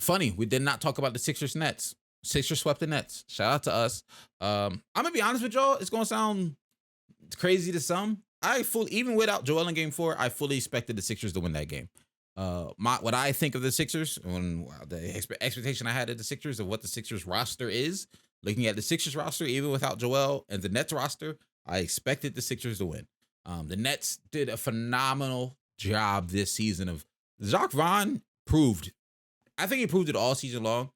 Funny, we did not talk about the Sixers Nets. Sixers swept the Nets. Shout out to us. I'm gonna be honest with y'all. It's gonna sound crazy to some. Even without Joel in Game 4, I fully expected the Sixers to win that game. What I think of the Sixers, when the expectation I had of the Sixers of what the Sixers roster is, looking at the Sixers roster, even without Joel, and the Nets roster, I expected the Sixers to win. The Nets did a phenomenal job this season of Jacques Vaughn proved. I think he proved it all season long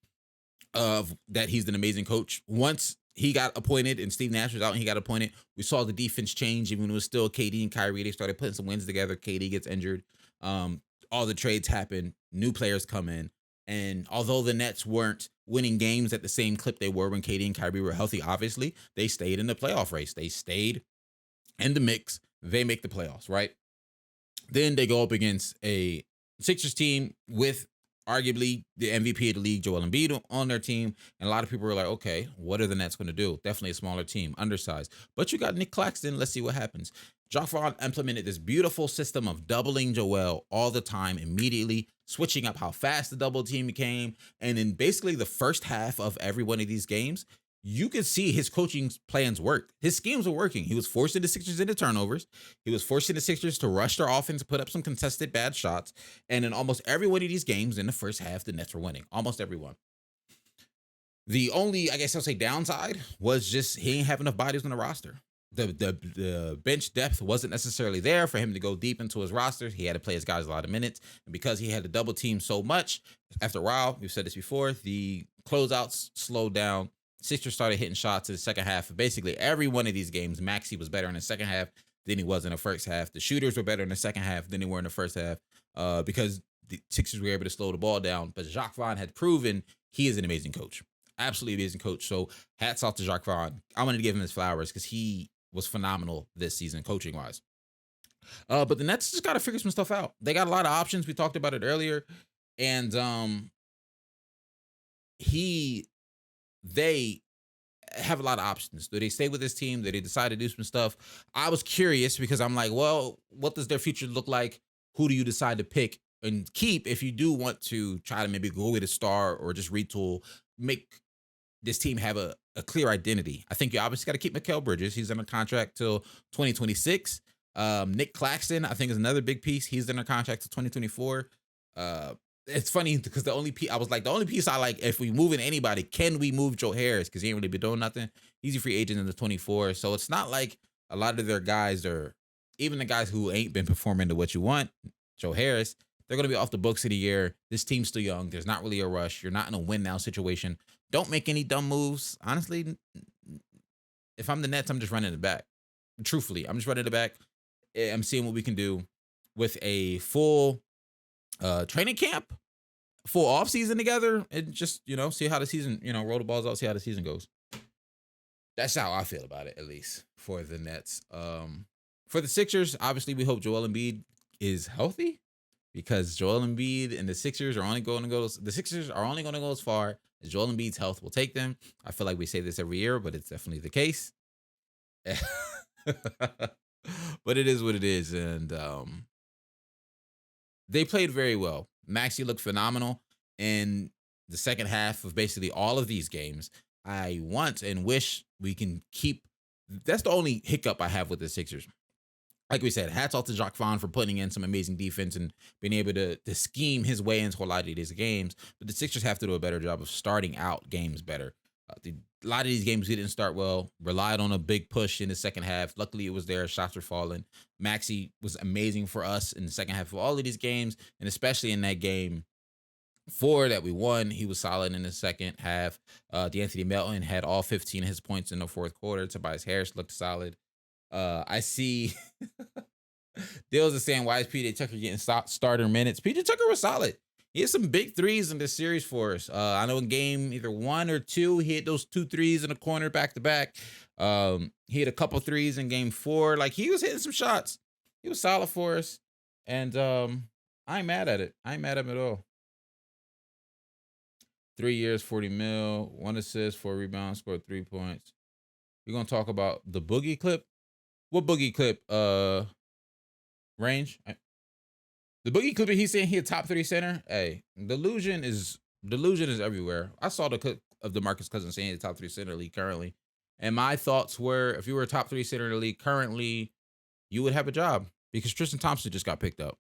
of that he's an amazing coach. Once he got appointed and Steve Nash was out and he got appointed, we saw the defense change. Even when it was still KD and Kyrie, they started putting some wins together. KD gets injured. All the trades happen. New players come in. And although the Nets weren't winning games at the same clip they were when KD and Kyrie were healthy, obviously, they stayed in the playoff race. They stayed in the mix. They make the playoffs, right? Then they go up against a Sixers team with arguably the MVP of the league, Joel Embiid, on their team. And a lot of people were like, okay, what are the Nets going to do? Definitely a smaller team, undersized. But you got Nick Claxton. Let's see what happens. Jacques Vaughn implemented this beautiful system of doubling Joel all the time, immediately switching up how fast the double team became. And in basically the first half of every one of these games, you could see his coaching plans work. His schemes were working. He was forcing the Sixers into turnovers. He was forcing the Sixers to rush their offense, put up some contested bad shots. And in almost every one of these games in the first half, the Nets were winning. Almost every one. The only, I guess I'll say, downside was just he didn't have enough bodies on the roster. The bench depth wasn't necessarily there for him to go deep into his roster. He had to play his guys a lot of minutes. And because he had to double team so much, after a while, we've said this before, the closeouts slowed down. Sixers started hitting shots in the second half of basically every one of these games. Maxey was better in the second half than he was in the first half. The shooters were better in the second half than they were in the first half because the Sixers were able to slow the ball down. But Jacques Vaughn had proven he is an amazing coach. Absolutely amazing coach. So hats off to Jacques Vaughn. I wanted to give him his flowers because he was phenomenal this season coaching wise. But the Nets just got to figure some stuff out. They got a lot of options. We talked about it earlier. And they have a lot of options. Do they stay with this team? Do they decide to do some stuff? I was curious because I'm like, well, what does their future look like? Who do you decide to pick and keep if you do want to try to maybe go with a star or just retool, make this team have a clear identity? I think you obviously got to keep Mikal Bridges. He's under contract till 2026. Nick Claxton, I think, is another big piece. He's under contract till 2024. It's funny because the only piece I like, if we move in anybody, can we move Joe Harris? Because he ain't really been doing nothing. He's a free agent in the 24. So it's not like a lot of their guys are, even the guys who ain't been performing to what you want, Joe Harris, they're going to be off the books of the year. This team's still young. There's not really a rush. You're not in a win now situation. Don't make any dumb moves. Honestly, if I'm the Nets, I'm just running it back. Truthfully, I'm just running it back. I'm seeing what we can do with a full training camp, full off season together, and just, see how the season, roll the balls out, see how the season goes. That's how I feel about it, at least for the Nets. For the Sixers, obviously we hope Joel Embiid is healthy, because Joel Embiid and the Sixers are only going to go as far as Joel Embiid's health will take them. I feel like we say this every year, but it's definitely the case. But it is what it is, and they played very well. Maxey looked phenomenal in the second half of basically all of these games. I want and wish we can keep. That's the only hiccup I have with the Sixers. Like we said, hats off to Jacques Vaughn for putting in some amazing defense and being able to scheme his way into a lot of these games. But the Sixers have to do a better job of starting out games better. A lot of these games we didn't start well, relied on a big push in the second half. Luckily, it was there. Shots were falling. Maxey was amazing for us in the second half of all of these games, and especially in that game 4 that we won. He was solid in the second half. D'Anthony Melton had all 15 of his points in the fourth quarter. Tobias Harris looked solid. I see Dills is saying, why is PJ Tucker getting starter minutes? PJ Tucker was solid. He had some big threes in this series for us. I know in game either 1 or 2, he hit those 2 threes in the corner back to back. He hit a couple threes in game 4. Like, he was hitting some shots. He was solid for us. And I ain't mad at it. I ain't mad at him at all. 3 years, 40 mil, 1 assist, 4 rebounds, scored 3 points. We're going to talk about the Boogie clip. What Boogie clip? Range? The Boogie clip, he's saying he a top 3 center. Hey, delusion is Delusion is everywhere. I saw the clip of DeMarcus Cousins saying the top 3 center league currently. And my thoughts were, if you were a top 3 center in the league currently, you would have a job because Tristan Thompson just got picked up.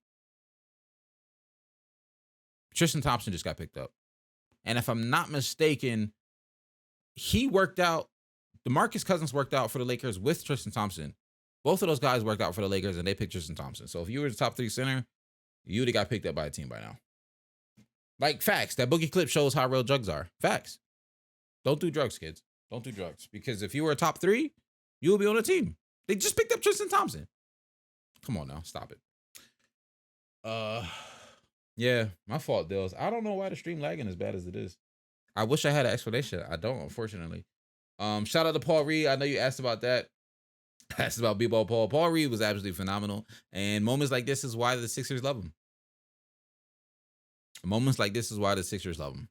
Tristan Thompson just got picked up. And if I'm not mistaken, he worked out, DeMarcus Cousins worked out for the Lakers with Tristan Thompson. Both of those guys worked out for the Lakers, and they picked Tristan Thompson. So if you were the top 3 center, you would have got picked up by a team by now. Like, facts. That boogie clip shows how real drugs are. Facts. Don't do drugs, kids. Don't do drugs. Because if you were a top 3, you will be on a team. They just picked up Tristan Thompson. Come on now. Stop it. Yeah, my fault, Dills. I don't know why the stream lagging as bad as it is. I wish I had an explanation. I don't, unfortunately. Shout out to Paul Reed. I know you asked about that. Asked about B-Ball Paul. Paul Reed was absolutely phenomenal. And moments like this is why the Sixers love him. Moments like this is why the Sixers love him.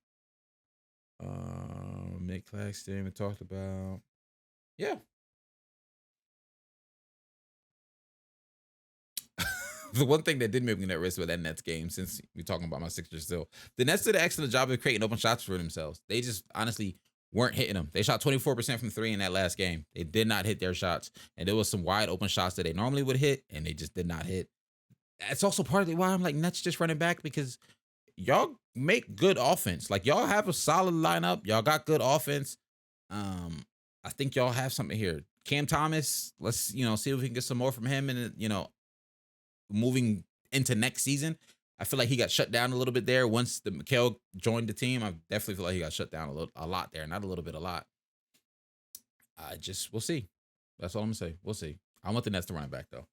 Nick Claxton, we talked about. Yeah. The one thing that did make me nervous with that Nets game, since we're talking about my Sixers still, the Nets did an excellent job of creating open shots for themselves. They just honestly weren't hitting them. They shot 24% from 3 in that last game. They did not hit their shots. And there was some wide open shots that they normally would hit, and they just did not hit. That's also partly why I'm like, Nets just running back, because y'all make good offense. Like, y'all have a solid lineup. Y'all got good offense. I think y'all have something here. Cam Thomas, let's, see if we can get some more from him, and, moving into next season. I feel like he got shut down a little bit there. Once the Mikal joined the team, I definitely feel like he got shut down a lot there. Not a little bit, a lot. We'll see. That's all I'm gonna say. We'll see. I want the Nets to run it back, though.